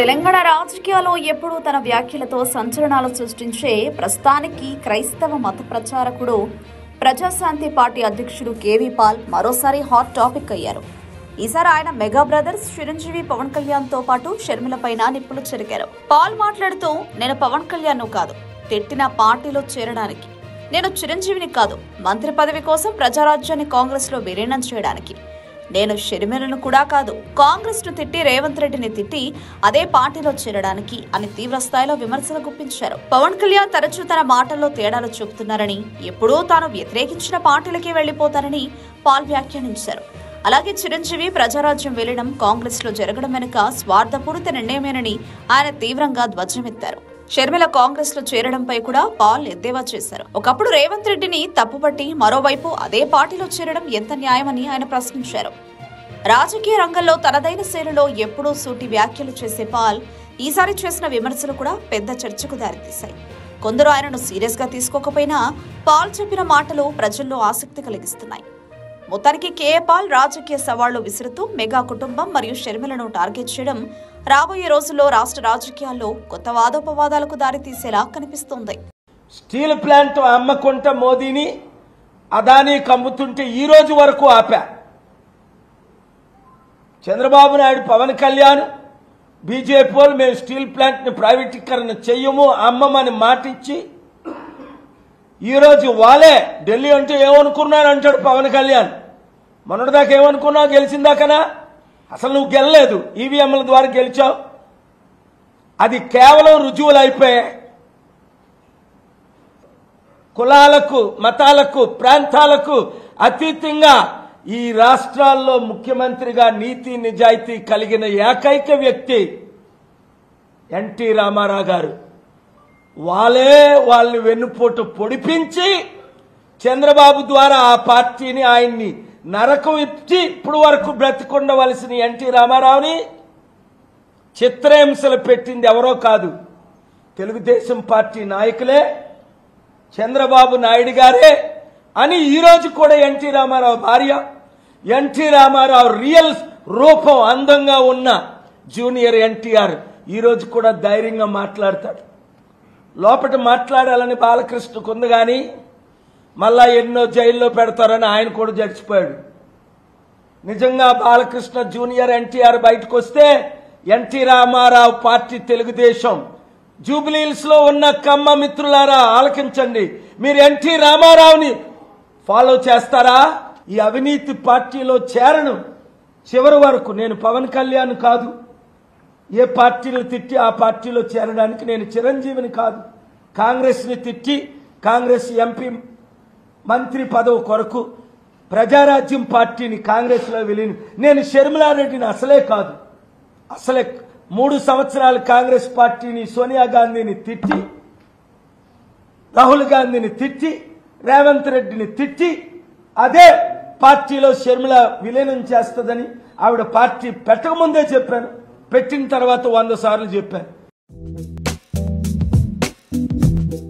తెలంగాణ రాజకీయాల్లో ఎప్పుడూ తన వ్యాఖ్యలతో సంచలనాలు సృష్టించే ప్రస్తుతానికి క్రైస్తవ మత ప్రచారకుడు ప్రజాశాంతి పార్టీ అధ్యక్షుడు కేవీ పాల్ మరోసారి హాట్ టాపిక్ అయ్యారు. ఈసారి ఆయన మెగా బ్రదర్స్ చిరంజీవి పవన్ కళ్యాణ్ తో పాటు షర్మిలపైన నిప్పులు చెరిగారు. పాల్ మాట్లాడుతూ, నేను పవన్ కళ్యాణ్ కాదు తిట్టిన పార్టీలో చేరడానికి, నేను చిరంజీవిని కాదు మంత్రి పదవి కోసం ప్రజారాజ్యాన్ని కాంగ్రెస్ లో విలీనం చేయడానికి, నేను షర్మిలను కూడా కాదు కాంగ్రెస్ ను తిట్టి రేవంత్ రెడ్డిని తిట్టి అదే పార్టీలో చేరడానికి అని తీవ్ర స్థాయిలో విమర్శలు గుప్పించారు. పవన్ కళ్యాణ్ తరచూ తన మాటల్లో తేడాలు చూపుతున్నారని, ఎప్పుడూ తాను వ్యతిరేకించిన పార్టీలకే వెళ్లిపోతారని పాల్ వ్యాఖ్యానించారు. అలాగే చిరంజీవి ప్రజారాజ్యం వెళ్లడం కాంగ్రెస్ లో జరగడం వెనుక స్వార్థపూరిత నిర్ణయమేనని ఆయన తీవ్రంగా ధ్వజమెత్తారు. షర్మిల కాంగ్రెస్ లో చేరడంపై కూడా పాల్ ఎద్దేవా చేశారు. ఒకప్పుడు రేవంత్ రెడ్డిని తప్పుపట్టి మరోవైపు అదే పార్టీలో చేరడం ఎంత న్యాయమని ఆయన ప్రశ్నించారు. రాజకీయ రంగంలో తనదైన శైలిలో ఎప్పుడూ సూటి వ్యాఖ్యలు చేసే పాల్ ఈసారి చేసిన విమర్శలు కూడా పెద్ద చర్చకు దారితీశాయి. కొందరు ఆయనను సీరియస్ గా తీసుకోకపోయినా పాల్ చెప్పిన మాటలు ప్రజల్లో ఆసక్తి కలిగిస్తున్నాయి. మొత్తానికి కేఏ పాల్ రాజకీయ సవాళ్లు విసురుతూ మెగా కుటుంబం మరియు షర్మిలను టార్గెట్ చేయడం రాబోయే రోజుల్లో రాష్ట్ర రాజకీయాల్లో కొత్త వాదోపవాదాలకు దారితీసేలా కనిపిస్తోంది. స్టీల్ ప్లాంట్ అమ్మకుంట మోదీని అదానీ కమ్ముతుంటే ఈ రోజు వరకు ఆపా. చంద్రబాబు నాయుడు పవన్ కళ్యాణ్ బీజేపీ వాళ్ళు మేము స్టీల్ ప్లాంట్ ని ప్రైవేటీకరణ చెయ్యము అమ్మమని మాటిచ్చి ఈరోజు వాళ్ళే ఢిల్లీ అంటే ఏమనుకున్నాను అంటాడు పవన్ కళ్యాణ్. మొన్నటిదాకా ఏమనుకున్నావు గెలిచిందాకనా? అసలు నువ్వు గెలలేదు, ఈవీఎంల ద్వారా గెలిచావు. అది కేవలం రుజువులు అయిపోయాయి. కులాలకు మతాలకు ప్రాంతాలకు అతీతంగా ఈ రాష్ట్రాల్లో ముఖ్యమంత్రిగా నీతి నిజాయితీ కలిగిన ఏకైక వ్యక్తి ఎన్టీ రామారావు గారు. వాళ్ళని వెన్నుపోటు పొడిపించి చంద్రబాబు ద్వారా ఆ పార్టీని ఆయన్ని నరకం ఇచ్చి ఇప్పుడు వరకు బ్రతికుండవలసిన ఎన్టీ రామారావుని చిత్రహింసలు పెట్టింది ఎవరో కాదు, తెలుగుదేశం పార్టీ నాయకులే, చంద్రబాబు నాయుడు గారే అని ఈరోజు కూడా ఎన్టీ రామారావు భార్య, ఎన్టీ రామారావు రియల్ రూపం అందంగా ఉన్న జూనియర్ ఎన్టీఆర్ ఈరోజు కూడా ధైర్యంగా మాట్లాడతాడు. లోపల మాట్లాడాలని బాలకృష్ణకు ఉంది కానీ మళ్ళా ఎన్నో జైల్లో పెడతారని ఆయన కూడా జడిచిపోయాడు. నిజంగా బాలకృష్ణ జూనియర్ ఎన్టీఆర్ బయటకు వస్తే ఎన్టీ రామారావు పార్టీ తెలుగుదేశం జూబ్లీహిల్స్ లో ఉన్న కమ్మ మిత్రులారా ఆలకించండి, మీరు ఎన్టీ రామారావుని ఫాలో చేస్తారా? ఈ అవినీతి పార్టీలో చేరను. చివరి వరకు నేను పవన్ కళ్యాణ్ కాదు, ఏ పార్టీలు తిట్టి ఆ పార్టీలో చేరడానికి, నేను చిరంజీవిని కాదు కాంగ్రెస్ ని తిట్టి కాంగ్రెస్ ఎంపీ మంత్రి పదవి కొరకు ప్రజారాజ్యం పార్టీని కాంగ్రెస్ లో విలీనం, నేను షర్మిలారెడ్డిని అసలే కాదు, అసలే 3 సంవత్సరాలు కాంగ్రెస్ పార్టీని సోనియా గాంధీని తిట్టి రాహుల్ గాంధీని తిట్టి రేవంత్ రెడ్డిని తిట్టి అదే పార్టీలో షర్మిల విలీనం చేస్తుందని ఆవిడ పార్టీ పెట్టకముందే చెప్పాను, పెట్టిన తర్వాత 100 సార్లు చెప్పాను.